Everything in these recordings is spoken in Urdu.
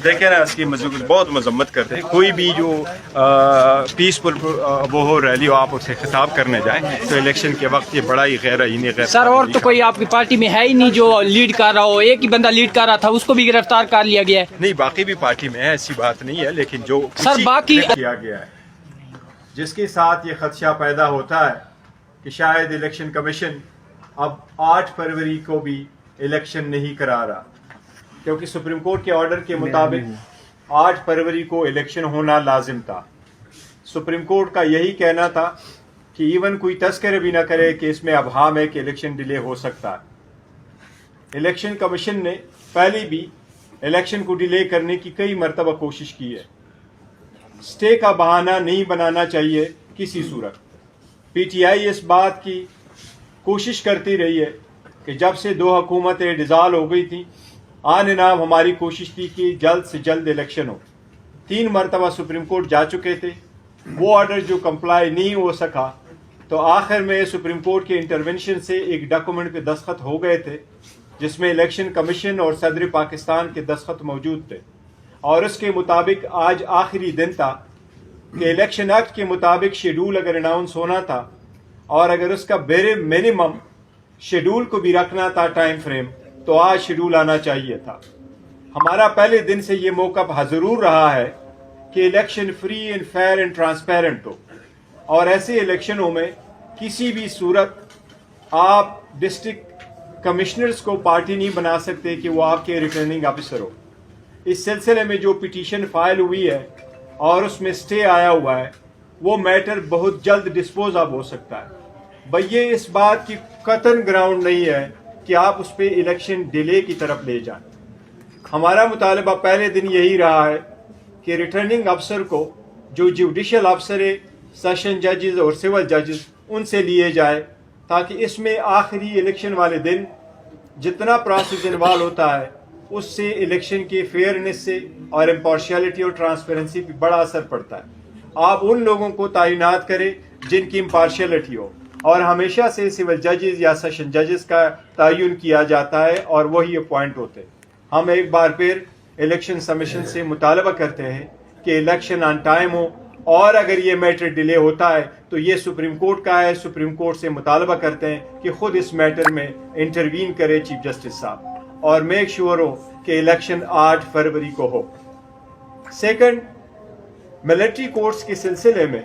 دیکھیں نا اس کی بہت مذمت کرتے ہیں. کوئی بھی جو پیسفل وہ ہو ریلی ہو آپ اسے خطاب کرنے جائیں تو الیکشن کے وقت یہ بڑا ہی غیر آئینی غیر سر اور تو کوئی آپ کی پارٹی میں ہے ہی نہیں جو لیڈ کر رہا ہو. ایک ہی بندہ لیڈ کر رہا تھا, اس کو بھی گرفتار کر لیا گیا ہے. نہیں, باقی بھی پارٹی میں ہے, ایسی بات نہیں ہے, لیکن جو سر باقی کیا گیا ہے جس کے ساتھ یہ خدشہ پیدا ہوتا ہے کہ شاید الیکشن کمیشن اب 8 فروری کو بھی الیکشن نہیں کرا رہا, کیونکہ سپریم کورٹ کے آرڈر کے مطابق 8 فروری کو الیکشن ہونا لازم تھا. سپریم کورٹ کا یہی کہنا تھا کہ ایون کوئی تذکرہ بھی نہ کرے کہ اس میں ابہام ہے کہ الیکشن ڈیلے ہو سکتا ہے. الیکشن کمیشن نے پہلے بھی الیکشن کو ڈیلے کرنے کی کئی مرتبہ کوشش کی ہے. سٹے کا بہانہ نہیں بنانا چاہیے کسی صورت. پی ٹی آئی اس بات کی کوشش کرتی رہی ہے کہ جب سے 2 حکومتیں ڈیزالو ہو گئی تھیں آن نام ہماری کوشش تھی کہ جلد سے جلد الیکشن ہو. 3 مرتبہ سپریم کورٹ جا چکے تھے, وہ آرڈر جو کمپلائی نہیں ہو سکا تو آخر میں سپریم کورٹ کے انٹرونشن سے ایک ڈاکومنٹ پہ دستخط ہو گئے تھے جس میں الیکشن کمیشن اور صدر پاکستان کے دستخط موجود تھے, اور اس کے مطابق آج آخری دن تھا کہ الیکشن ایکٹ کے مطابق شیڈول اگر اناؤنس ہونا تھا اور اگر اس کا بیرے منیمم شیڈول کو بھی رکھنا تھا ٹائم فریم تو آج شیڈول آنا چاہیے تھا. ہمارا پہلے دن سے یہ موقف ضرور رہا ہے کہ election free and fair and transparent ہو, اور ایسے الیکشنوں میں کسی بھی صورت آپ ڈسٹرکٹ کمشنرز کو پارٹی نہیں بنا سکتے کہ وہ آپ کے ریٹرننگ آفیسر ہو. اس سلسلے میں جو پٹیشن فائل ہوئی ہے اور اس میں سٹے آیا ہوا ہے وہ میٹر بہت جلد ڈسپوز آف ہو سکتا ہے. یہ اس بات کی قطعاً گراؤنڈ نہیں ہے کہ آپ اس پہ الیکشن ڈیلے کی طرف لے جائیں. ہمارا مطالبہ پہلے دن یہی رہا ہے کہ ریٹرننگ افسر کو جو جوڈیشل افسر ہے, سیشن ججز اور سول ججز, ان سے لیے جائے تاکہ اس میں آخری الیکشن والے دن جتنا پروسیس انوالو ہوتا ہے اس سے الیکشن کے فیئرنیس سے اور امپارشیلٹی اور ٹرانسپیرنسی پہ بڑا اثر پڑتا ہے. آپ ان لوگوں کو تعینات کریں جن کی امپارشیلٹی ہو, اور ہمیشہ سے سول ججز یا سیشن ججز کا تعین کیا جاتا ہے اور وہی اپوائنٹ ہوتے ہیں. ہم ایک بار پھر الیکشن کمیشن سے مطالبہ کرتے ہیں کہ الیکشن آن ٹائم ہو, اور اگر یہ میٹر ڈیلے ہوتا ہے تو یہ سپریم کورٹ کا ہے. سپریم کورٹ سے مطالبہ کرتے ہیں کہ خود اس میٹر میں انٹروین کرے چیف جسٹس صاحب, اور میک شیور ہو کہ الیکشن 8 فروری کو ہو. سیکنڈ, ملٹری کورٹس کے سلسلے میں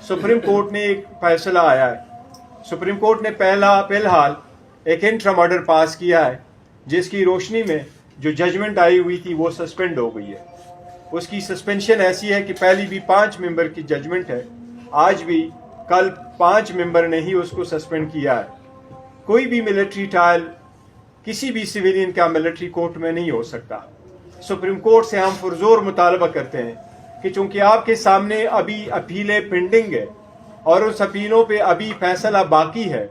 سپریم کورٹ نے ایک فیصلہ آیا ہے. سپریم کورٹ نے فی الحال ایک انٹرم آرڈر پاس کیا ہے جس کی روشنی میں جو ججمنٹ آئی ہوئی تھی وہ سسپینڈ ہو گئی ہے. اس کی سسپینشن ایسی ہے کہ پہلی بھی 5 ممبر کی ججمنٹ ہے, آج بھی کل 5 ممبر نے ہی اس کو سسپینڈ کیا ہے. کوئی بھی ملٹری ٹرائل کسی بھی سویلین کا ملٹری کورٹ میں نہیں ہو سکتا. سپریم کورٹ سے ہم پرزور مطالبہ کرتے ہیں کہ چونکہ آپ کے سامنے ابھی اپیلیں پینڈنگ ہے اور اس اپیلوں پہ ابھی فیصلہ باقی ہے,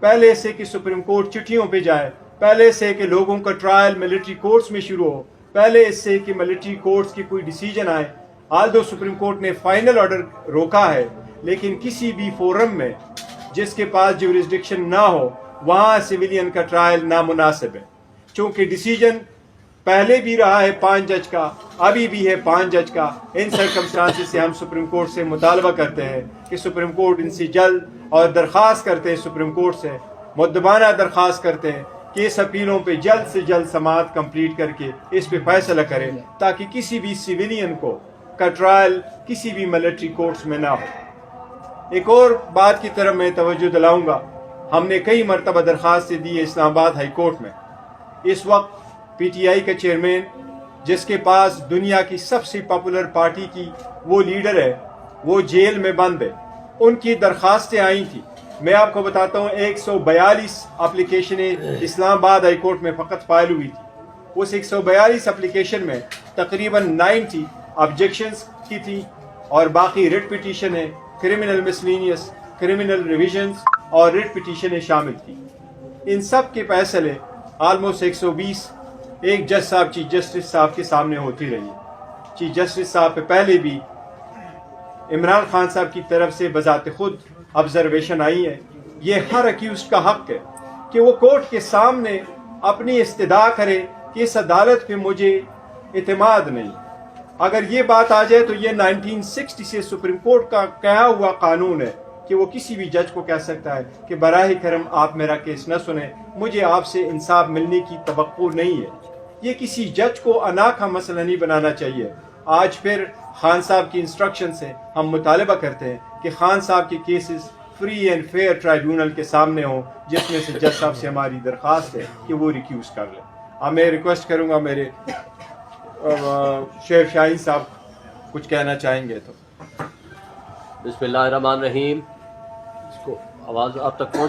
پہلے سے کہ سپریم کورٹ چٹھیوں پہ جائے, پہلے سے کہ لوگوں کا ٹرائل ملٹری کورٹس میں شروع ہو, پہلے اس سے کہ ملٹری کورٹس کی کوئی ڈیسیجن آئے. آلدو سپریم کورٹ نے فائنل آرڈر روکا ہے, لیکن کسی بھی فورم میں جس کے پاس جیورسڈکشن نہ ہو وہاں سویلین کا ٹرائل نامناسب ہے. چونکہ ڈیسیجن پہلے بھی رہا ہے 5 جج کا, ابھی بھی ہے 5 جج کا. ان سرکمسٹانسز سے ہم سپریم کورٹ سے مطالبہ کرتے ہیں کہ سپریم کورٹ ان سے جلد, اور درخواست کرتے ہیں سپریم کورٹ سے مؤدبانہ درخواست کرتے ہیں کہ اس اپیلوں پہ جلد سے جلد سماعت کمپلیٹ کر کے اس پہ فیصلہ کریں تاکہ کسی بھی سویلین کو کا ٹرائل کسی بھی ملٹری کورٹس میں نہ ہو. ایک اور بات کی طرف میں توجہ دلاؤں گا, ہم نے کئی مرتبہ درخواستیں دی ہے اسلام آباد ہائی کورٹ میں. اس وقت پی ٹی آئی کا چیئرمین جس کے پاس دنیا کی سب سے پاپولر پارٹی کی وہ لیڈر ہے وہ جیل میں بند ہے. ان کی درخواستیں آئی تھیں, میں آپ کو بتاتا ہوں 142 اپلیکیشنیں اسلام آباد ہائی کورٹ میں فقط فائل ہوئی تھی. اس 142 اپلیکیشن میں تقریباً 90 آبجیکشنز کی تھی اور باقی ریٹ پٹیشن ہے, کرمنل مسلینیس, کرمنل ریویژنز اور ریٹ پٹیشنیں شامل تھی. ان سب کے فیصلے آلموسٹ 120 ایک جج صاحب چیف جسٹس صاحب کے سامنے ہوتی رہی. چیف جسٹس صاحب پہ پہلے بھی عمران خان صاحب کی طرف سے بذات خود آبزرویشن آئی ہے. یہ ہر اکیوزڈ کا حق ہے کہ وہ کورٹ کے سامنے اپنی استدعا کرے کہ اس عدالت پہ مجھے اعتماد نہیں. اگر یہ بات آ جائے تو یہ 1960 سے سپریم کورٹ کا کہا ہوا قانون ہے کہ وہ کسی بھی جج کو کہہ سکتا ہے کہ براہ کرم آپ میرا کیس نہ سنیں, مجھے آپ سے انصاف ملنے کی توقع نہیں ہے. یہ کسی جج کو انا کا مسئلہ نہیں بنانا چاہیے. آج پھر خان صاحب کی انسٹرکشن سے ہم مطالبہ کرتے ہیں کہ خان صاحب کے cases free and fair tribunal کے سامنے ہوں, جس میں سے جج صاحب سے ہماری درخواست ہے کہ وہ ریکیوز کر لیں. اب میں ریکویسٹ کروں گا میرے شیخ شاہین صاحب کچھ کہنا چاہیں گے تو. بسم اللہ الرحمن الرحیم. اس کو آواز آپ تک پہنچ